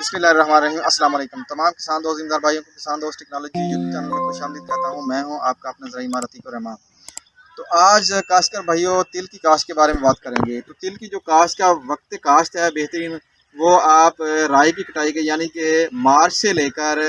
बिस्मिल्लाहिर्रहमानिर्रहीम। अस्सलाम वालेकुम तमाम किसान दोस्त ज़िम्मेदार भाइयों को किसान दोस्त टेक्नोलॉजी यूट्यूब चैनल में खुशामदीद कहता हूँ। मैं हूँ आपका अपना ज़राई अतीक रहमान। तो आज काश्तकार भाइयों तिल की काश्त के बारे में बात करेंगे। तो तिल की जो काश्त का वक्त काश्त है बेहतरीन, वो आप राई की कटाई के यानी कि मार्च से लेकर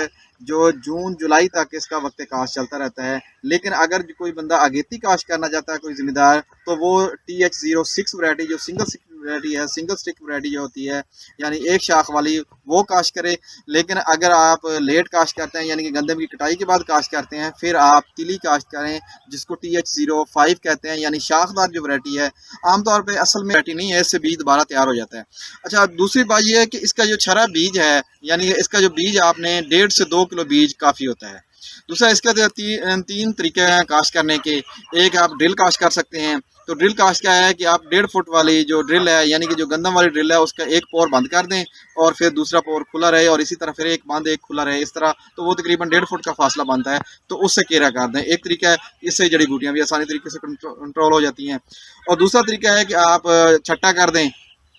जो जून जुलाई तक इसका वक्त काश्त चलता रहता है। लेकिन अगर कोई बंदा अगेती काश्त करना चाहता है कोई ज़िम्मेदार, तो वो TH06 वैरायटी जो सिंगल स्टिक वैरायटी है, सिंगल स्टिक वैरायटी जो होती है यानी एक शाख वाली, वो काश्त करे। लेकिन अगर आप लेट काश्त करते हैं यानी कि गंदम की कटाई के बाद काश्त करते हैं, फिर आप तिली काश्त करें जिसको TH05 कहते हैं यानी शाखदार जो वैरायटी है। आमतौर पे असल में वैरायटी नहीं है, इससे बीज दोबारा तैयार हो जाता है। अच्छा, दूसरी बात यह है कि इसका जो छरा बीज है यानी कि इसका जो बीज आपने 1.5 से 2 किलो बीज काफ़ी होता है। दूसरा इसका तीन तरीके हैं काश्त करने के। एक आप ड्रिल काश्त कर सकते हैं। तो ड्रिल काश्त क्या है कि आप 1.5 फुट वाली जो ड्रिल है यानी कि जो गंदम वाली ड्रिल है उसका एक पोर बंद कर दें और फिर दूसरा पोर खुला रहे, और इसी तरह फिर एक बंद एक खुला रहे, इस तरह तो वो तकरीबन 1.5 फुट का फासला बनता है। तो उससे घेरा कर दें। एक तरीका है, इससे जड़ी बूटियाँ भी आसानी तरीके से कंट्रोल हो जाती हैं। और दूसरा तरीका है कि आप छट्टा कर दें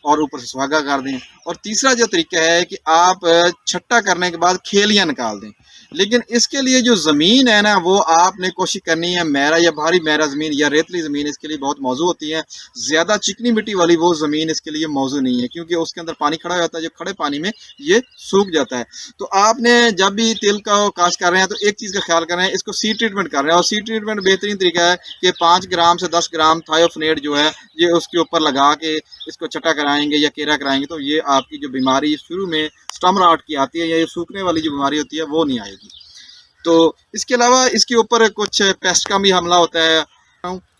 और ऊपर से सुहागा कर दें। और तीसरा जो तरीका है कि आप छट्टा करने के बाद खेलियाँ निकाल दें। लेकिन इसके लिए जो ज़मीन है ना, वो आपने कोशिश करनी है मैरा या भारी मैरा ज़मीन या रेतली ज़मीन इसके लिए बहुत मौजू होती है। ज़्यादा चिकनी मिट्टी वाली वो ज़मीन इसके लिए मौजू नहीं है, क्योंकि उसके अंदर पानी खड़ा हो जाता है, जो खड़े पानी में ये सूख जाता है। तो आपने जब भी तिल का काश्त कर रहे हैं तो एक चीज़ का ख्याल कर रहे हैं, इसको सीड ट्रीटमेंट कर रहे हैं। और सीड ट्रीटमेंट बेहतरीन तरीका है कि 5 ग्राम से 10 ग्राम थायोफनेट जो है ये उसके ऊपर लगा के इसको छटा कराएंगे या केरा कराएंगे, तो ये आपकी जो बीमारी शुरू में स्टम राट की आती है या ये सूखने वाली जो बीमारी होती है वो नहीं आएगी। तो इसके अलावा इसके ऊपर कुछ पेस्ट का भी हमला होता है,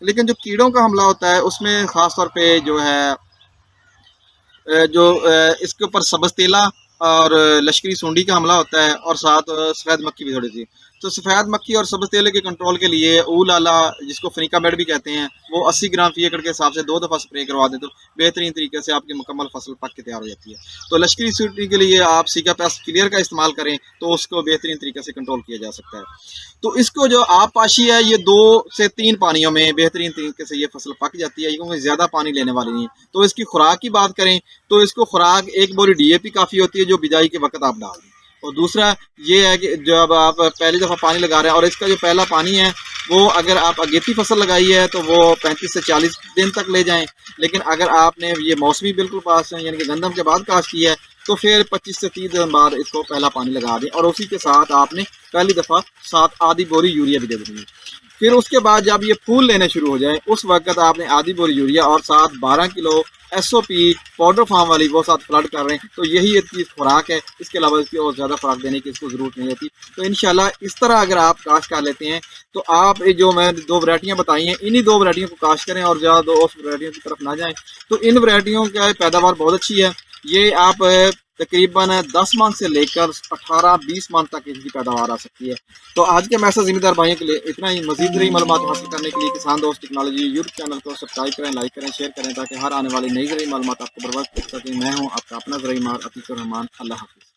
लेकिन जो कीड़ों का हमला होता है उसमें ख़ास तौर पे जो है इसके ऊपर सब्ज़ तेला और लश्करी सूंडी का हमला होता है, और साथ सफ़ेद मक्खी भी थोड़ी सी। तो सफ़ेद मक्खी और सब्ज़ तेले के कंट्रोल के लिए ऊल आला जिसको फनीका मेड भी कहते हैं, वो 80 ग्राम फी एकड़ के हिसाब से 2 दफ़ा स्प्रे करवा दें तो बेहतरीन तरीके से आपकी मुकम्मल फसल पक के तैयार हो जाती है। तो लश्करी सूंडी के लिए आप सीगा पेस्ट क्लियर का इस्तेमाल करें तो उसको बेहतरीन तरीके से कंट्रोल किया जा सकता है। तो इसको जो आप पाशी है ये 2 से 3 पानियों में बेहतरीन तरीके से ये फसल पक जाती है, क्योंकि ज़्यादा पानी लेने वाली नहीं है। तो इसकी खुराक की बात करें तो इसको खुराक एक बोरी DAP काफ़ी होती है जो बिजाई के वक्त आप डाल दें। और दूसरा ये है कि जब आप पहली दफ़ा पानी लगा रहे हैं, और इसका जो पहला पानी है वो अगर आप अगेती फसल लगाई है तो वो 35 से 40 दिन तक ले जाएं। लेकिन अगर आपने ये मौसमी बिल्कुल पास है यानी कि गंदम के बाद काश्त की है तो फिर 25 से 30 दिन बाद इसको पहला पानी लगा दें, और उसी के साथ आपने पहली दफ़ा साथ आधी बोरी यूरिया भी दे देनी है। फिर उसके बाद जब ये फूल लेने शुरू हो जाए उस वक्त आपने आधी बोरी यूरिया और साथ 12 किलो SOP पाउडर फार्म वाली वो साथ फ्लड कर रहे हैं। तो यही एक चीज़ खुराक है, इसके अलावा इसकी और ज़्यादा खुराक देने की इसको ज़रूरत नहीं होती। तो इंशाल्लाह इस तरह अगर आप काश्त कर लेते हैं तो आप जो मैं 2 वैरायटियाँ बताई हैं इन्हीं 2 वैरायटियों को काश्त करें और ज़्यादा उस वैरायटियों की तरफ ना जाएँ। तो इन वैरायटियों का पैदावार बहुत अच्छी है। ये आप तकरीबन 10 मन से लेकर 18-20 मन तक इसकी पैदावार आ सकती है। तो आज के मैसेज ज़िम्मेदार भाइयों के लिए इतना ही। मज़ीद नई मालूमात हासिल करने के लिए किसान दोस्त टेक्नोलॉजी यूट्यूब चैनल को सब्सक्राइब करें, लाइक करें, शेयर करें, ताकि हर आने वाली नई ज़रूरी मालूमात आपको बर वक्त पहुंच सकें। मैं हूँ आपका अपना ज़राई अतीक रहमान। अल्लाह हाफ़िज़।